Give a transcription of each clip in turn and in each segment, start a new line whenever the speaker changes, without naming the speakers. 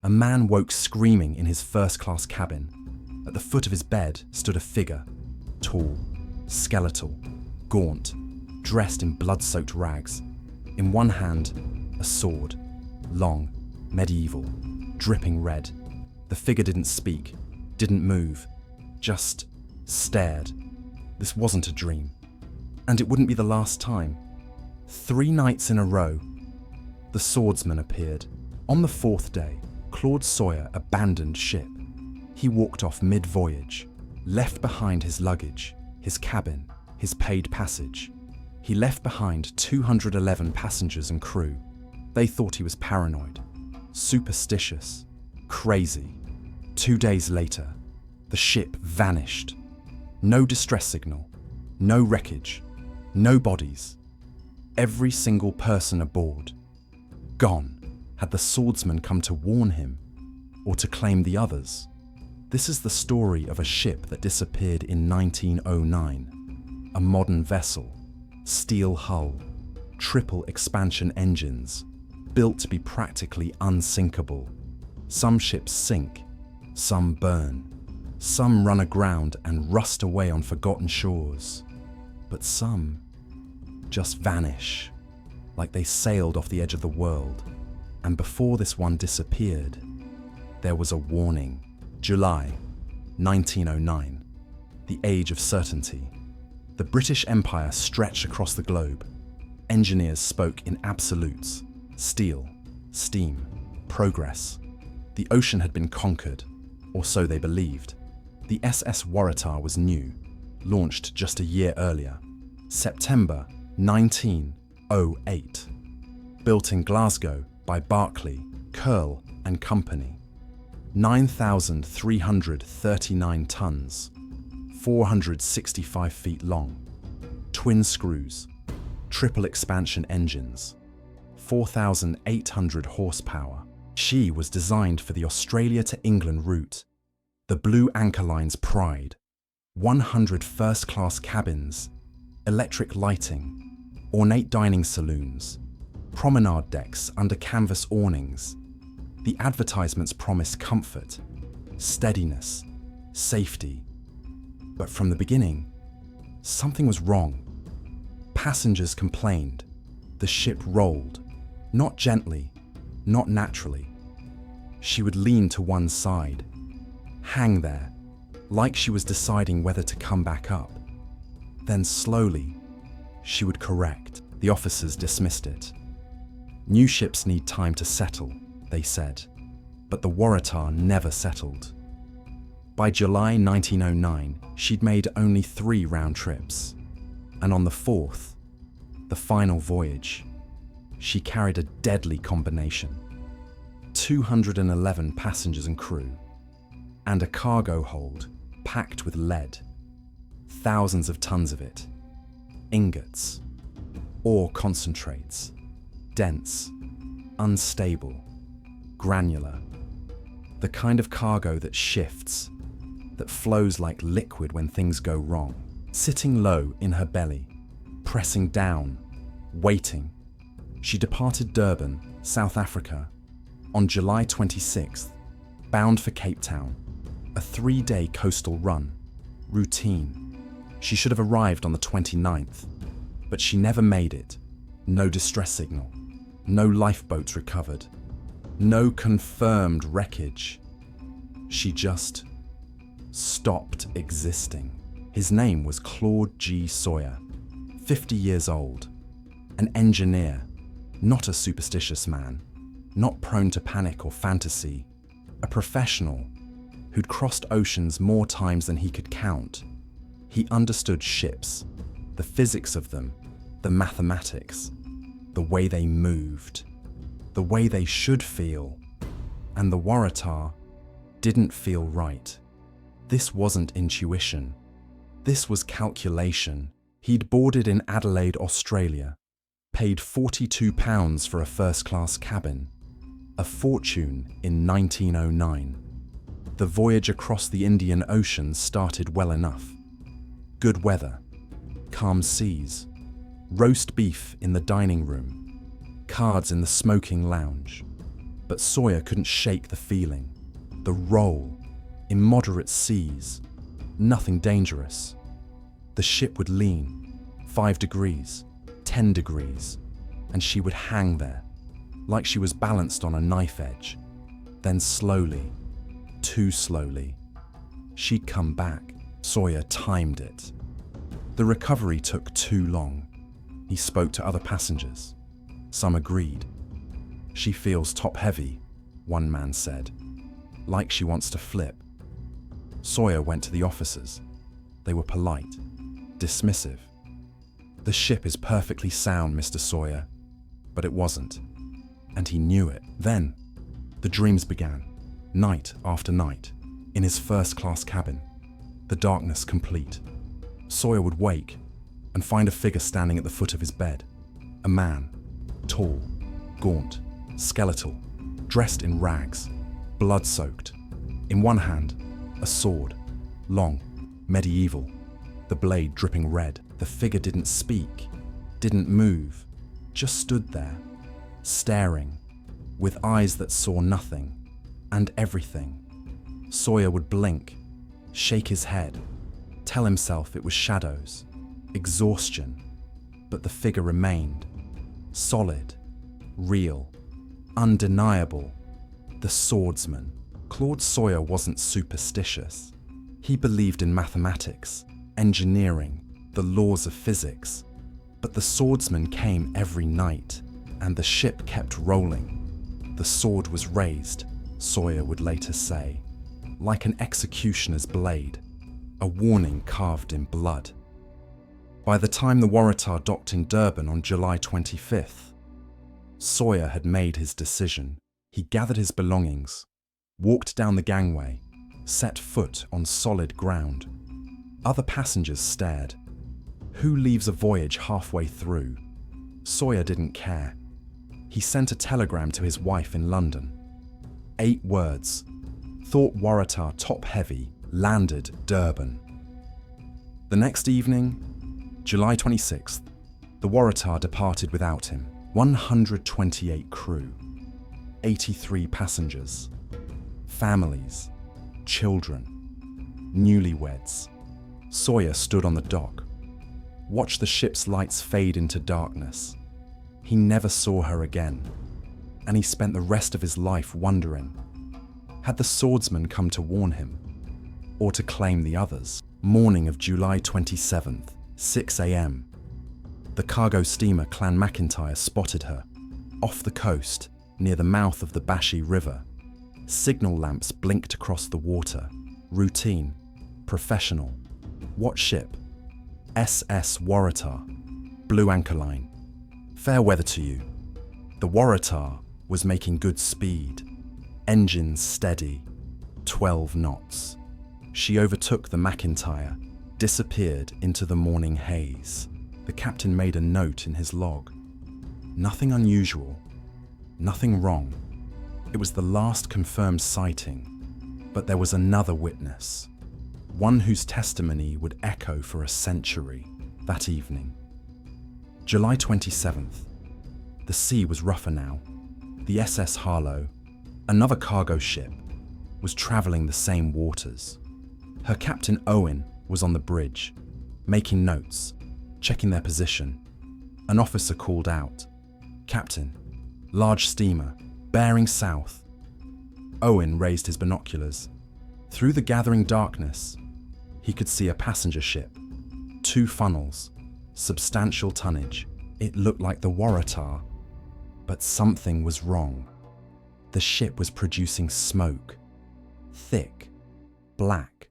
A man woke screaming in his first-class cabin. At the foot of his bed stood a figure, tall, skeletal, gaunt, dressed in blood-soaked rags. In one hand, a sword, long, medieval, dripping red. The figure didn't speak, didn't move, just stared. This wasn't a dream. And it wouldn't be the last time. 3 nights in a row, the swordsman appeared. On the 4th day, Claude Sawyer abandoned ship. He walked off mid-voyage, left behind his luggage, his cabin, his paid passage. He left behind 211 passengers and crew. They thought he was paranoid, superstitious, crazy. 2 days later, the ship vanished. No distress signal, no wreckage, no bodies. Every single person aboard, gone. Had the swordsman come to warn him or to claim the others? This is the story of a ship that disappeared in 1909. A modern vessel, steel hull, triple expansion engines, built to be practically unsinkable. Some ships sink, some burn, some run aground and rust away on forgotten shores, but some just vanish, like they sailed off the edge of the world. And before this one disappeared, there was a warning. July 1909, the age of certainty. The British Empire stretched across the globe. Engineers spoke in absolutes: steel, steam, progress. The ocean had been conquered, or so they believed. The SS Waratah was new, launched just a year earlier, September 1908. Built in Glasgow by Barclay, Curle and Company. 9,339 tons, 465 feet long, twin screws, triple expansion engines, 4,800 horsepower. She was designed for the Australia to England route, the Blue Anchor Line's pride. 100 first-class cabins, electric lighting, ornate dining saloons, promenade decks under canvas awnings. The advertisements promised comfort, steadiness, safety. But from the beginning, something was wrong. Passengers complained. The ship rolled, not gently, not naturally. She would lean to one side, hang there, like she was deciding whether to come back up. Then slowly, she would correct. The officers dismissed it. New ships need time to settle, they said, but the Waratah never settled. By July 1909, she'd made only 3 round trips, and on the 4th, the final voyage, she carried a deadly combination: 211 passengers and crew, and a cargo hold packed with lead, thousands of tons of it, ingots, ore concentrates, dense, unstable, granular, the kind of cargo that shifts, that flows like liquid when things go wrong. Sitting low in her belly, pressing down, waiting, she departed Durban, South Africa, on July 26th, bound for Cape Town, a 3-day coastal run, routine. She should have arrived on the 29th, but she never made it. No distress signal, no lifeboats recovered, no confirmed wreckage. She just stopped existing. His name was Claude G. Sawyer, 50 years old, an engineer, not a superstitious man, not prone to panic or fantasy, a professional who'd crossed oceans more times than he could count. He understood ships, the physics of them, the mathematics, the way they moved, the way they should feel, and the Waratah didn't feel right. This wasn't intuition. This was calculation. He'd boarded in Adelaide, Australia, paid £42 for a first-class cabin, a fortune in 1909. The voyage across the Indian Ocean started well enough. Good weather, calm seas, roast beef in the dining room, cards in the smoking lounge. But Sawyer couldn't shake the feeling. The roll, in moderate seas, nothing dangerous. The ship would lean 5 degrees, 10 degrees, and she would hang there, like she was balanced on a knife edge. Then slowly, too slowly, she'd come back. Sawyer timed it. The recovery took too long. He spoke to other passengers. Some agreed. "She feels top-heavy," one man said, "like she wants to flip." Sawyer went to the officers. They were polite, dismissive. "The ship is perfectly sound, Mr. Sawyer." But it wasn't, and he knew it. Then, the dreams began, night after night, in his first-class cabin, the darkness complete. Sawyer would wake and find a figure standing at the foot of his bed. A man, tall, gaunt, skeletal, dressed in rags, blood-soaked. In one hand, a sword, long, medieval, the blade dripping red. The figure didn't speak, didn't move, just stood there, staring, with eyes that saw nothing and everything. Sawyer would blink, shake his head, tell himself it was shadows, exhaustion, but the figure remained, solid, real, undeniable. The swordsman. Claude Sawyer wasn't superstitious. He believed in mathematics, engineering, the laws of physics. But the swordsman came every night, and the ship kept rolling. The sword was raised, Sawyer would later say, like an executioner's blade, a warning carved in blood. By the time the Waratah docked in Durban on July 25th, Sawyer had made his decision. He gathered his belongings, walked down the gangway, set foot on solid ground. Other passengers stared. Who leaves a voyage halfway through? Sawyer didn't care. He sent a telegram to his wife in London. 8 words. Thought Waratah top-heavy, landed Durban. The next evening, July 26th, the Waratah departed without him. 128 crew, 83 passengers, families, children, newlyweds. Sawyer stood on the dock, watched the ship's lights fade into darkness. He never saw her again, and he spent the rest of his life wondering, had the swordsman come to warn him, or to claim the others? Morning of July 27th, 6 a.m. The cargo steamer Clan McIntyre spotted her, off the coast, near the mouth of the Bashi River. Signal lamps blinked across the water. Routine, professional. What ship? SS Waratah. Blue anchor line. Fair weather to you. The Waratah was making good speed. Engines steady. 12 knots. She overtook the McIntyre, disappeared into the morning haze. The captain made a note in his log. Nothing unusual. Nothing wrong. It was the last confirmed sighting, but there was another witness, one whose testimony would echo for a century. That evening, July 27th, the sea was rougher now. The SS Harlow, another cargo ship, was travelling the same waters. Her captain Owen was on the bridge, making notes, checking their position. An officer called out, "Captain, large steamer, bearing south." Owen raised his binoculars. Through the gathering darkness, he could see a passenger ship, 2 funnels, substantial tonnage. It looked like the Waratah, but something was wrong. The ship was producing smoke, thick, black,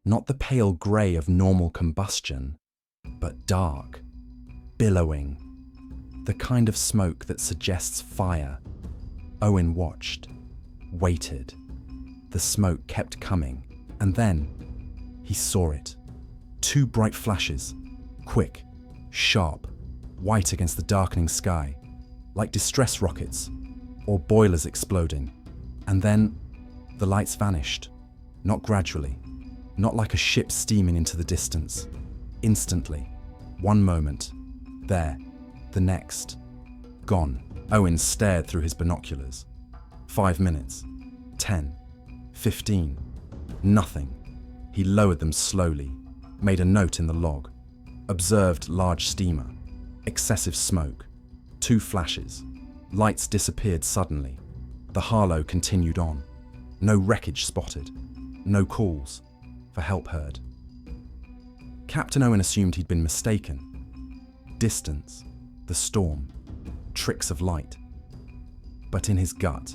not the pale grey of normal combustion, but dark, billowing, the kind of smoke that suggests fire. Owen watched, waited. The smoke kept coming, and then he saw it. 2 bright flashes, quick, sharp, white against the darkening sky, like distress rockets or boilers exploding. And then the lights vanished, not gradually, not like a ship steaming into the distance. Instantly, one moment, there, the next, gone. Owen stared through his binoculars. 5 minutes, 10, 15, nothing. He lowered them slowly, made a note in the log, observed large steamer, excessive smoke, 2 flashes, lights disappeared suddenly. The Harlow continued on. No wreckage spotted, no calls for help heard. Captain Owen assumed he'd been mistaken. Distance, the storm, tricks of light. But in his gut,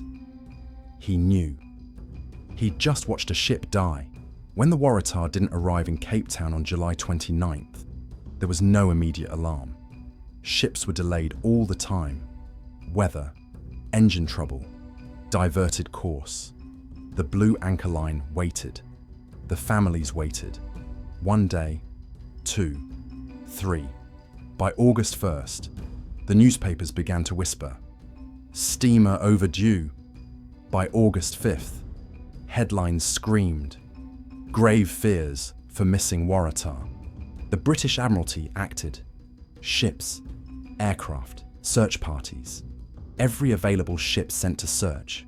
he knew. He'd just watched a ship die. When the Waratah didn't arrive in Cape Town on July 29th, there was no immediate alarm. Ships were delayed all the time. Weather, engine trouble, diverted course. The Blue Anchor Line waited. The families waited. 1 day, 2, 3. By August 1st, the newspapers began to whisper, "Steamer overdue." By August 5th, headlines screamed, "Grave fears for missing Waratah." The British Admiralty acted. Ships, aircraft, search parties. Every available ship sent to search.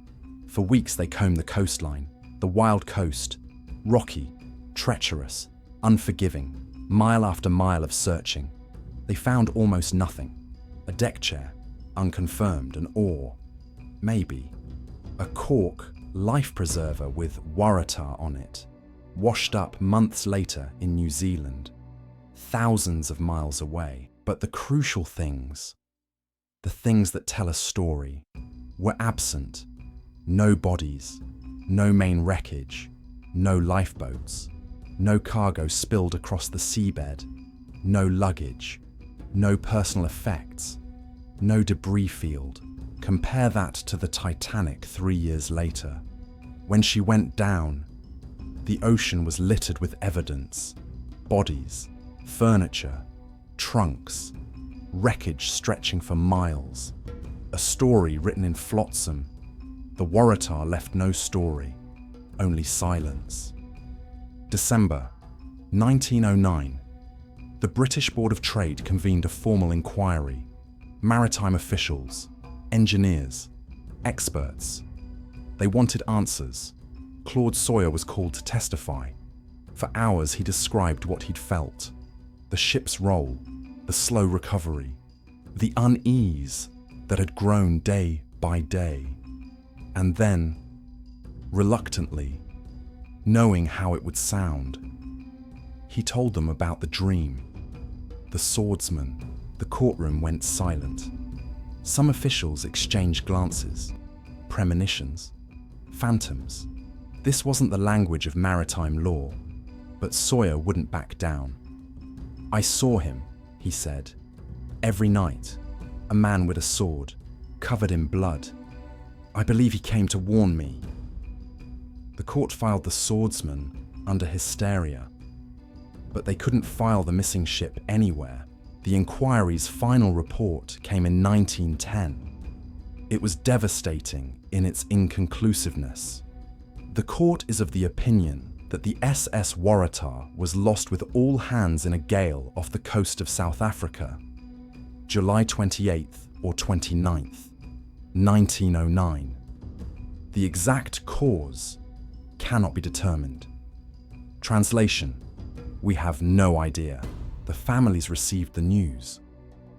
For weeks they combed the coastline, the wild coast, rocky, treacherous, unforgiving, mile after mile of searching. They found almost nothing. A deck chair, unconfirmed, an oar, maybe. A cork life preserver with Waratah on it, washed up months later in New Zealand, thousands of miles away. But the crucial things, the things that tell a story, were absent. No bodies, no main wreckage, no lifeboats, no cargo spilled across the seabed, no luggage, no personal effects, no debris field. Compare that to the Titanic 3 years later. When she went down, the ocean was littered with evidence, bodies, furniture, trunks, wreckage stretching for miles. A story written in flotsam. The Waratah left no story, only silence. December 1909. The British Board of Trade convened a formal inquiry. Maritime officials, engineers, experts. They wanted answers. Claude Sawyer was called to testify. For hours he described what he'd felt. The ship's roll, the slow recovery, the unease that had grown day by day. And then, reluctantly, knowing how it would sound, he told them about the dream. The swordsman. The courtroom went silent. Some officials exchanged glances, premonitions, phantoms. This wasn't the language of maritime law, but Sawyer wouldn't back down. "I saw him," he said, "every night, a man with a sword, covered in blood. I believe he came to warn me." The court filed the swordsman under hysteria, but they couldn't file the missing ship anywhere. The inquiry's final report came in 1910. It was devastating in its inconclusiveness. The court is of the opinion that the SS Waratah was lost with all hands in a gale off the coast of South Africa, July 28th or 29th, 1909. The exact cause cannot be determined. Translation: we have no idea. The families received the news.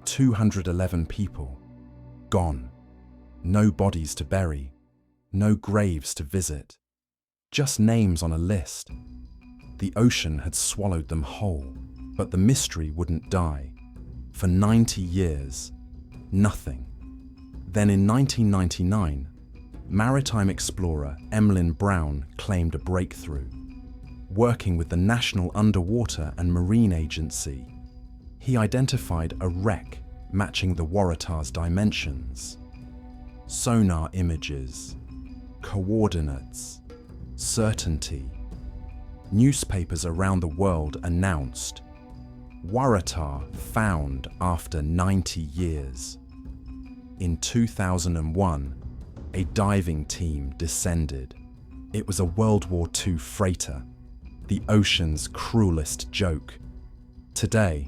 211 people, gone. No bodies to bury, no graves to visit. Just names on a list. The ocean had swallowed them whole, but the mystery wouldn't die. For 90 years, nothing. Then in 1999, maritime explorer Emlyn Brown claimed a breakthrough. Working with the National Underwater and Marine Agency, he identified a wreck matching the Waratah's dimensions. Sonar images, coordinates, certainty. Newspapers around the world announced, "Waratah found after 90 years." In 2001, a diving team descended. It was a World War II freighter, the ocean's cruelest joke. Today,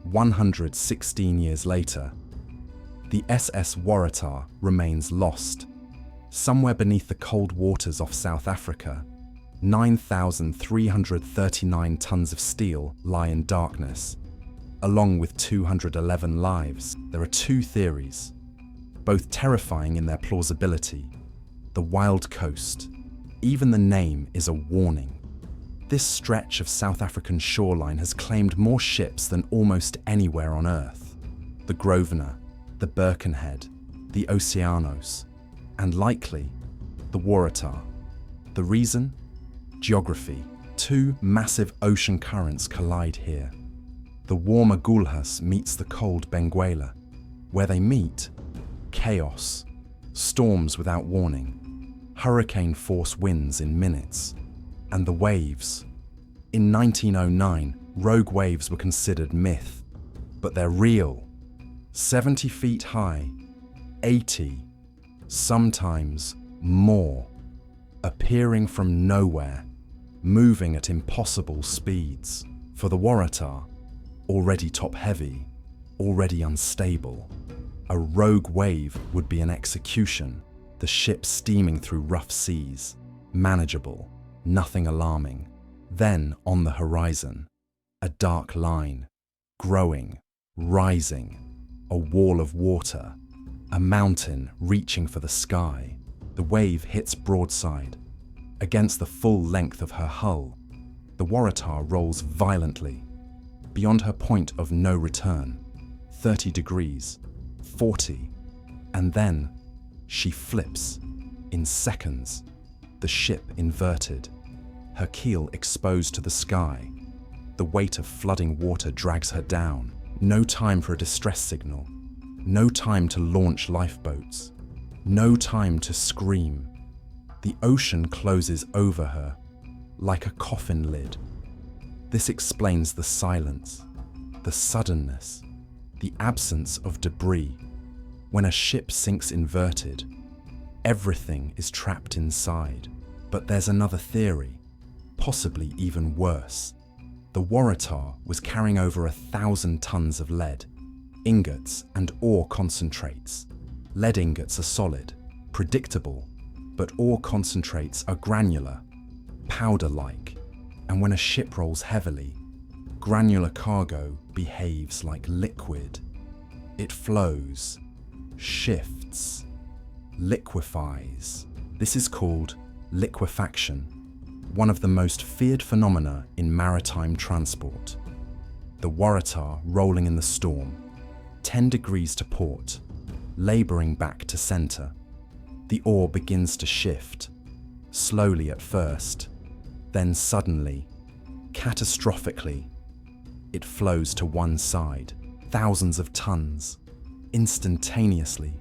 116 years later, the SS Waratah remains lost, Somewhere beneath the cold waters off South Africa, 9,339 tons of steel lie in darkness, along with 211 lives. There are two theories, both terrifying in their plausibility. The wild coast. Even the name is a warning. This stretch of South African shoreline has claimed more ships than almost anywhere on Earth. The Grosvenor, the Birkenhead, the Oceanos, and likely the Waratah. The reason? Geography. Two massive ocean currents collide here. The warm Agulhas meets the cold Benguela. Where they meet, chaos, storms without warning, hurricane-force winds in minutes, and the waves. In 1909, rogue waves were considered myth, but they're real. 70 feet high, 80, sometimes more, appearing from nowhere, moving at impossible speeds. For the Waratah, already top-heavy, already unstable, a rogue wave would be an execution, the ship steaming through rough seas, manageable, nothing alarming. Then, on the horizon, a dark line, growing, rising, a wall of water, a mountain reaching for the sky. The wave hits broadside. Against the full length of her hull, the Waratah rolls violently, beyond her point of no return, 30 degrees, 40, and then she flips. In seconds, the ship inverted, her keel exposed to the sky. The weight of flooding water drags her down. No time for a distress signal, no time to launch lifeboats, no time to scream. The ocean closes over her, like a coffin lid. This explains the silence, the suddenness, the absence of debris. When a ship sinks inverted, everything is trapped inside. But there's another theory, possibly even worse. The Waratah was carrying over 1,000 tons of lead, ingots and ore concentrates. Lead ingots are solid, predictable, but ore concentrates are granular, powder-like, and when a ship rolls heavily, granular cargo behaves like liquid. It flows, shifts, liquefies. This is called liquefaction, one of the most feared phenomena in maritime transport. The Waratah rolling in the storm, 10 degrees to port, labouring back to centre. The oar begins to shift, slowly at first, then suddenly, catastrophically, it flows to one side, thousands of tons, instantaneously.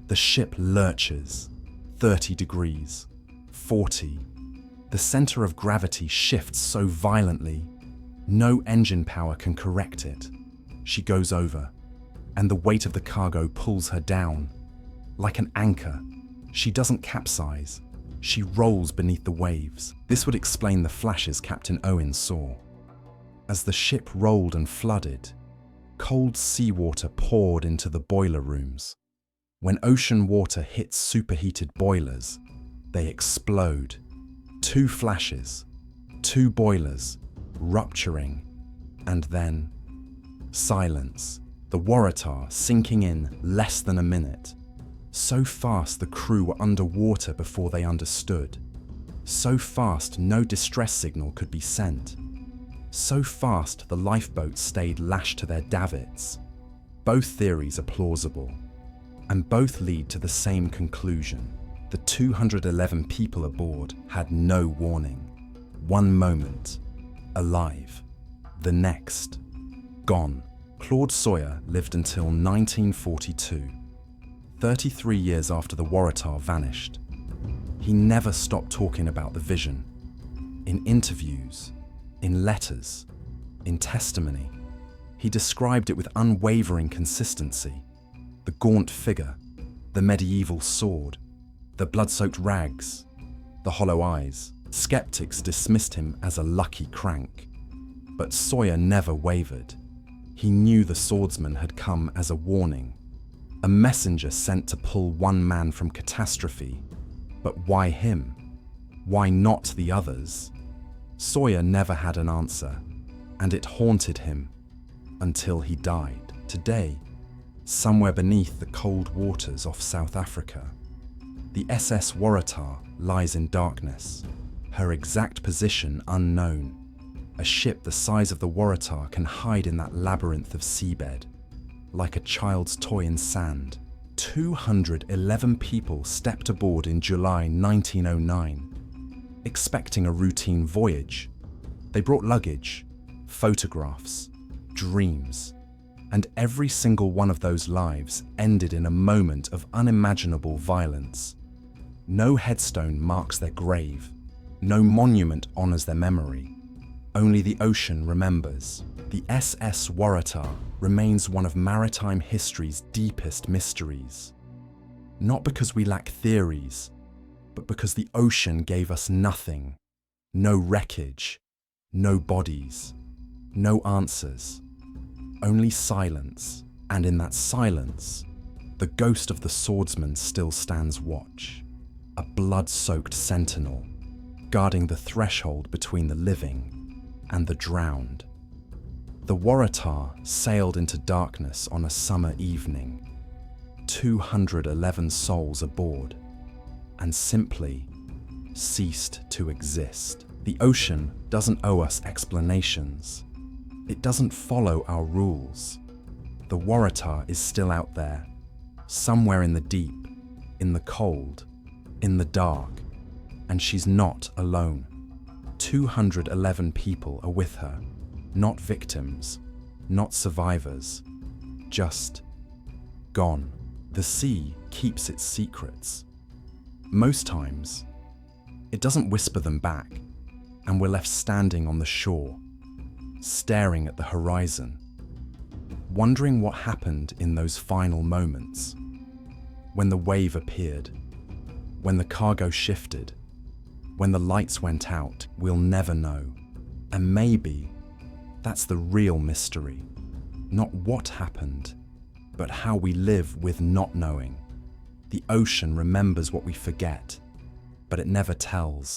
The ship lurches, 30 degrees, 40. The centre of gravity shifts so violently, no engine power can correct it. She goes over, and the weight of the cargo pulls her down. Like an anchor, she doesn't capsize. She rolls beneath the waves. This would explain the flashes Captain Owen saw. As the ship rolled and flooded, cold seawater poured into the boiler rooms. When ocean water hits superheated boilers, they explode. 2 flashes, 2 boilers, rupturing, and then silence. The Waratah sinking in less than a minute. So fast the crew were underwater before they understood. So fast no distress signal could be sent. So fast the lifeboats stayed lashed to their davits. Both theories are plausible, and both lead to the same conclusion. The 211 people aboard had no warning. One moment, alive. The next, gone. Claude Sawyer lived until 1942, 33 years after the Waratah vanished. He never stopped talking about the vision. In interviews, in letters, in testimony, he described it with unwavering consistency. The gaunt figure, the medieval sword, the blood-soaked rags, the hollow eyes. Skeptics dismissed him as a lucky crank. But Sawyer never wavered. He knew the swordsman had come as a warning, A messenger sent to pull one man from catastrophe. But why him? Why not the others? Sawyer never had an answer, and it haunted him until he died. Today, somewhere beneath the cold waters off South Africa, the SS Waratah lies in darkness, her exact position unknown. A ship the size of the Waratah can hide in that labyrinth of seabed, like a child's toy in sand. 211 people stepped aboard in July 1909, expecting a routine voyage. They brought luggage, photographs, dreams, and every single one of those lives ended in a moment of unimaginable violence. No headstone marks their grave, no monument honors their memory. Only the ocean remembers. The SS Waratah remains one of maritime history's deepest mysteries. Not because we lack theories, but because the ocean gave us nothing. No wreckage, no bodies, no answers, only silence. And in that silence, the ghost of the swordsman still stands watch, a blood-soaked sentinel, guarding the threshold between the living and the drowned. The Waratah sailed into darkness on a summer evening, 211 souls aboard, and simply ceased to exist. The ocean doesn't owe us explanations. It doesn't follow our rules. The Waratah is still out there, somewhere in the deep, in the cold, in the dark, and she's not alone. 211 people are with her, not victims, not survivors, just gone. The sea keeps its secrets. Most times, it doesn't whisper them back, and we're left standing on the shore, staring at the horizon, wondering what happened in those final moments, when the wave appeared, when the cargo shifted, when the lights went out. We'll never know. And maybe that's the real mystery. Not what happened, but how we live with not knowing. The ocean remembers what we forget, but it never tells.